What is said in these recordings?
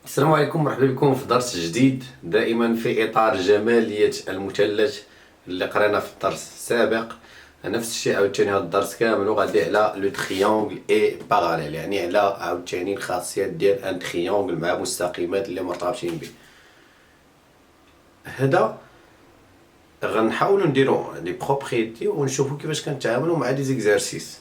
السلام عليكم، مرحبا بكم في درس جديد دائما في اطار جمالية المثلث اللي قرينا في الدرس السابق. نفس الشيء عاوتاني هذا الدرس كامل وغادي على لو تريونغل اي باراليل، يعني على عاوتاني الخاصيات ديال ان تريونغل مع مستقيمات اللي مرتبطين به. هذا غنحاولوا نديروا دي بروبريتي ونشوفوا كيفاش كنتعاملوا مع دي زيكزارسيس.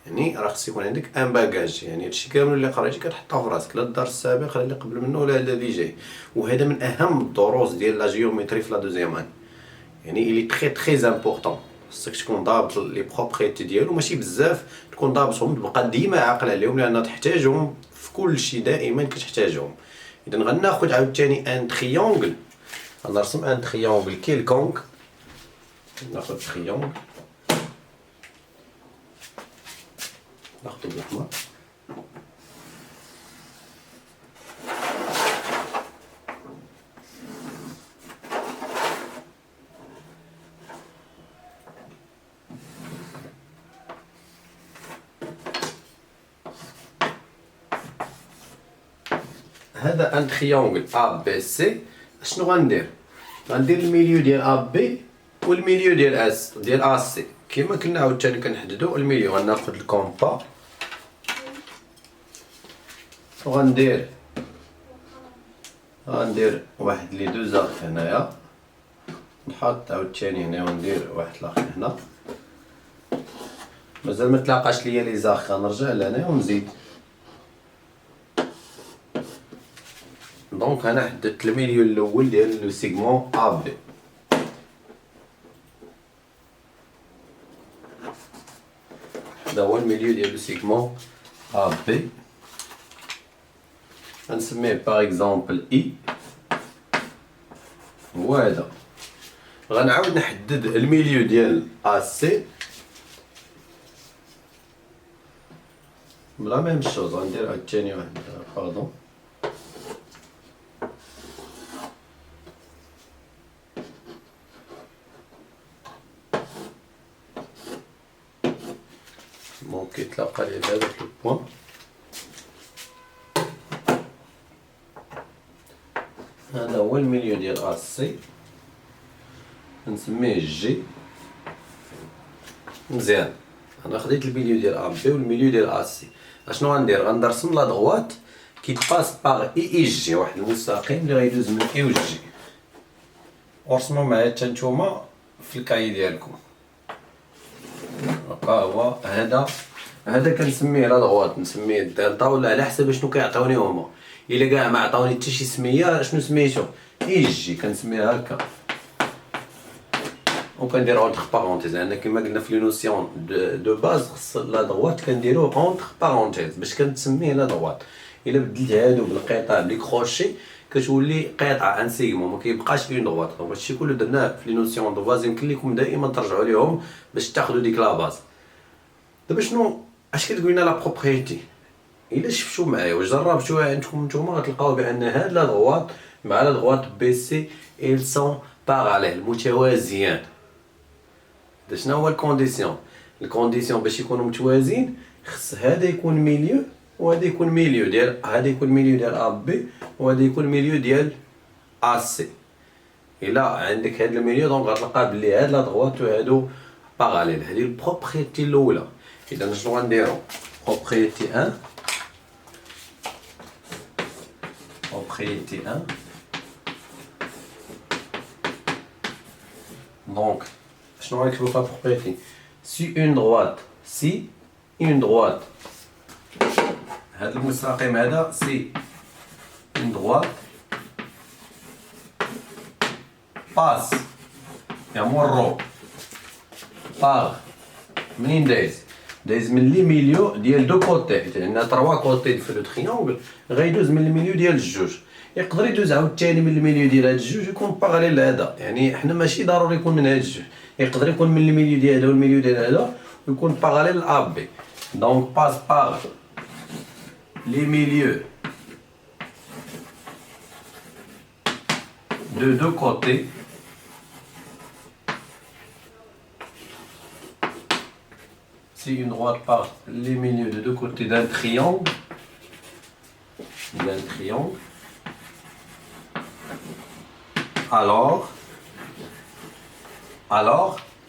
يعني راه خص يكون عندك ان باجاج، يعني هادشي كامل اللي قريتي كتحطه في راسك، لا الدرس السابق لا اللي قبل منه ولا الذي جاي. وهذا من اهم الدروس ديال لا جيومتري في لا دوزيام ان، يعني الي تري امبورطون. خصك تكون ضابط لي بروبريتي ديالو، ماشي بزاف تكون ضابطهم، تبقى ديما عاقل عليهم لان تحتاجهم في كل شيء، دائما كتحتاجهم. اذا غناخذ عاوتاني ان تريونغل، غنرسم ان تريونغل كيلكونك. ناخذ تريونغل، ناخذ بالاحمر. هذا ان تريونغل ا بي سي. شنو غندير الميليو ديال ا بي والميليو ديال اس ديال ا سي. كما كنا عاوتاني كنحددوا الميليو، غناخذ الكومبا وغندير واحد لي دو زارك هنايا، نحط عاوتاني هنا وندير واحد الاخر هنا. مازال ما تلاقاش ليا لي زارك، غنرجع لهنا ونزيد. دونك انا حددت الميليو الاول ديال لو سيغمون ا بي. هذا هو الميليو ديال لو سيغمون ا بي، غنسميه باغ اكزومبل اي. هو هذا. غنعاود نحدد الميليو ديال ا سي بلا ميم شوز. غندير عاوتاني واحد باردون، ممكن تلقى لي هذاك لو بوان. هذا هو الميليو ديال ا سي، نسميه جي. مزيان، انا خديت الميليو ديال ا بي والميليو ديال ا سي. اشنو غندير؟ غنرسم لا دغوات كي باس باغ اي جي، واحد المستقيم اللي غيدوز من اي و جي. ورسموا معايا حتى نتوما في الكاي ديالكم. هكا هو هذا كنسميه لا دغوات، نسميه الدلتا ولا على حسب شنو كيعطيوني هما. الا كاع ما عطاوني حتى شي سميه، شنو سميتو؟ اي جي، كنسميها هكا. وكندير اونتر بارونتيز، لان كما قلنا في لي نوسيون دو باز خص لا دغوات كنديروه اونتر بارونتيز باش كنسميه لا دغوات. الا بدلت هادو بالقطع بلي كروشي كتولي قطعه ان سيغمون، ما كيبقاش اون دغوات. دونك هادشي كله درناه في لي نوسيون دو باز، يمكن لكم دائما ترجعوا ليهم باش تاخذوا ديك لا باز. دابا شنو اش كتقول لنا لا بروبريتي؟ الا شفتوا معايا وجربتوها عندكم نتوما غتلقاو بان هاد لا دغوات مع لا دغوات بي سي ils sont parallèles، متوازيان. شنو هو الكونديسيون باش يكونوا متوازيين؟ خص هذا يكون ميليو وهذا يكون ميليو ديال ا بي وهذا يكون ميليو ديال ا سي. الا عندك هذا الميليو دونك غتلقى بلي هاد لا دغوات وهادو باراليل. هذه البروبريتي الاولى. اذا شنو غنديرو؟ بروبريتي 1 Donc, شنو غنكتبو في بروبريتي؟ سي اون droite سي اون droite، هاد المستقيم هذا سي اون droite باس يمر باغ، منين دايز من لي ميليو ديال دو كوتي، حيت عندنا تروا كوتي في لو تريونغل، غيدوز من الميليو ديال الجوج. يقدر يدوز عاوتاني من الميليو ديال هاد الجوج يكون باغاليل لهذا، يعني حنا ماشي ضروري يكون من هاد الجوج، يقدر يكون من الميليو ديال هذا والميليو ديال هذا ويكون باغاليل ا بي. دونك باس باغ لي ميليو دو كوتي c'est une droite par les milieux de deux côtés d'un triangle d'un triangle, alors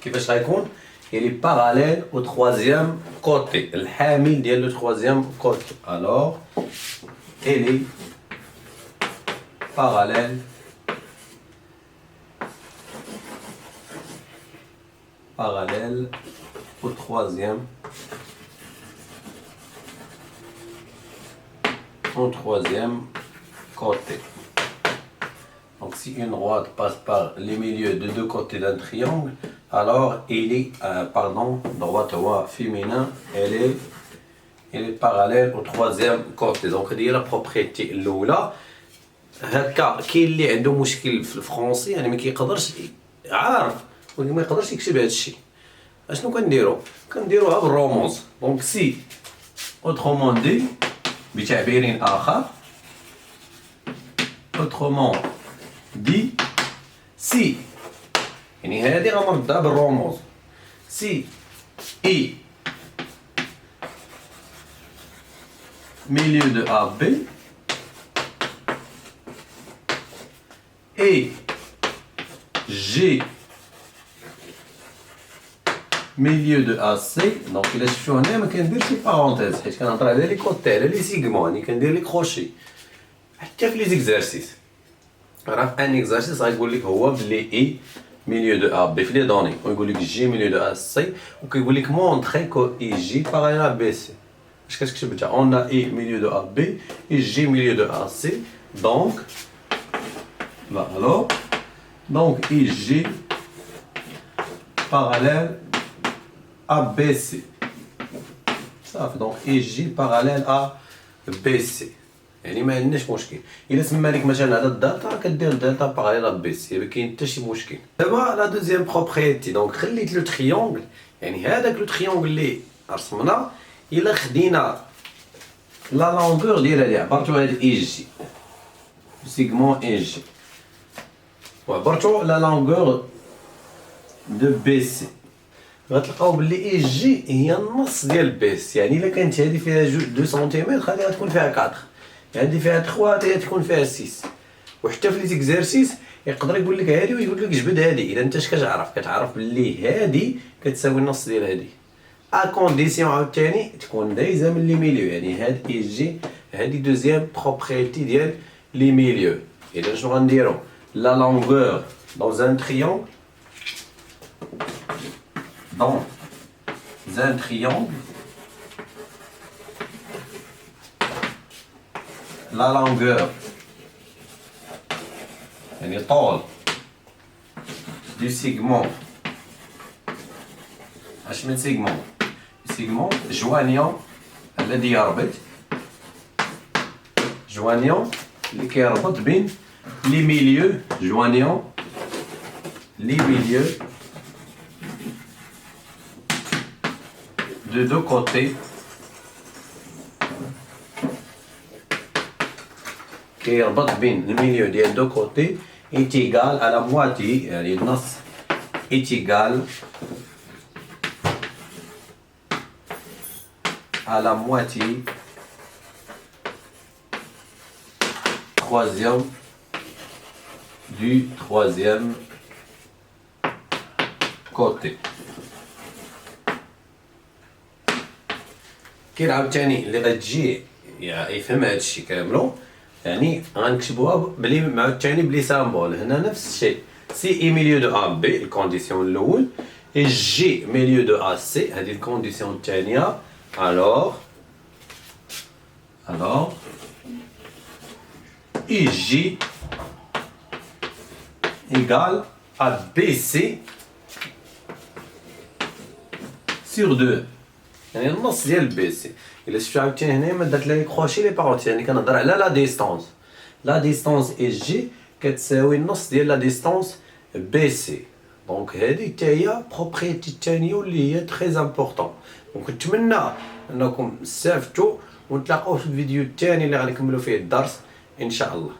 كيفاش غيكون il est parallèle au troisième côté الحامل ديال le troisième côté alors il est parallèle au troisième côté. Donc si une droite passe par les milieux de deux côtés d'un triangle, alors il est, droite ou féminin, elle est parallèle au troisième côté. Donc هذه هي la propriété الأولى. هكا كاين اللي عنده مشكل في الفرنسي يعني ما كيقدرش عارف ولكن ما يقدرش يكتب هذا الشيء. اشنو كنديروها بالرموز. دونك سي autrement dit بتعبير آخر autrement dit si يعني هذه غنردها بالرموز si I milieu de AB et G milieu de AC. donc إلا شفتو هنا ما كنديرش شي بارونتيز حيت كنهضر على لي كوتي على لي سيغمون يعني كندير لي كروشي. حتى في لي زيكزارسيس راه في ان اكزارسيس غايقول لك هو بلي اي milieu de AB في لي دوني ويقول لك جي milieu de AC وكيقول لك مونطري كو اي جي باراليل ا BC. اش كتكتب انت اون ا اي milieu de AB et G milieu de AC donc alors donc IG parallèle à BC. صافي دونك IG parallèle à BC يعني ما عندناش مشكل. الا سمى لك مثلا على الداتا راه كدير الداتا باراليل ا BC ما كاين حتى شي مشكل. دابا لا دوزيام بروبريتي دونك خليت لو تريونغل يعني هذاك لو تريونغل اللي رسمنا الا خدينا لا لونغور ديالها اللي عبرتو هاد اي جي سيغمون اي جي وعبرتو لا لونغور دو بي سي غتلقاو بلي اي جي هي النص ديال بي سي. يعني الا كانت هادي فيها 2 سنتيمتر هادي غتكون فيها 4 هادي فيها 3 هادي تكون فيها 6. وحتى في لي زيكزارسيس يقدر يقول لك هادي ويقول لك جبد هادي. اذا انت اش كتعرف بلي هادي كتساوي النص ديال هادي ا كونديسيون عاوتاني تكون دايزه من لي ميليو. يعني هاد اي جي هادي دوزيام بروبريتي ديال لي ميليو. اذا شنو غنديرو لا لونغور dans un triangle la longueur يعني طول du segment اش من segment joignant الذي يربط اللي كيربط بين les milieux joignant les milieux de deux côtés كيربط بين الميليو ديال دو كوتي est égal à la moitié يعني النص est égal à la moitié du troisième côté. كاين عاوتاني اللي غتجي يفهم هادشي كاملو يعني غنكتبوها بلي عاوتاني بلي سامبول. هنا نفس الشيء سي اي ميليو دو ا بي الكونديسيون الاول اي جي ميليو دو ا سي هذه الكونديسيون الثانيه. alors اي جي égal à BC sur 2 يعني النص ديال بي سي. الا شفتو عاوتاني هنايا ما درت لي كروشي لي بارونتي يعني كنهضر على لا ديستونس اي جي كتساوي النص ديال لا ديستونس بي سي. دونك هذه حتى هي بروبريتي الثانيه واللي هي تري امبورطون. دونك نتمنى انكم استفدتوا ونتلاقاو في الفيديو الثاني اللي غنكملوا فيه الدرس ان شاء الله.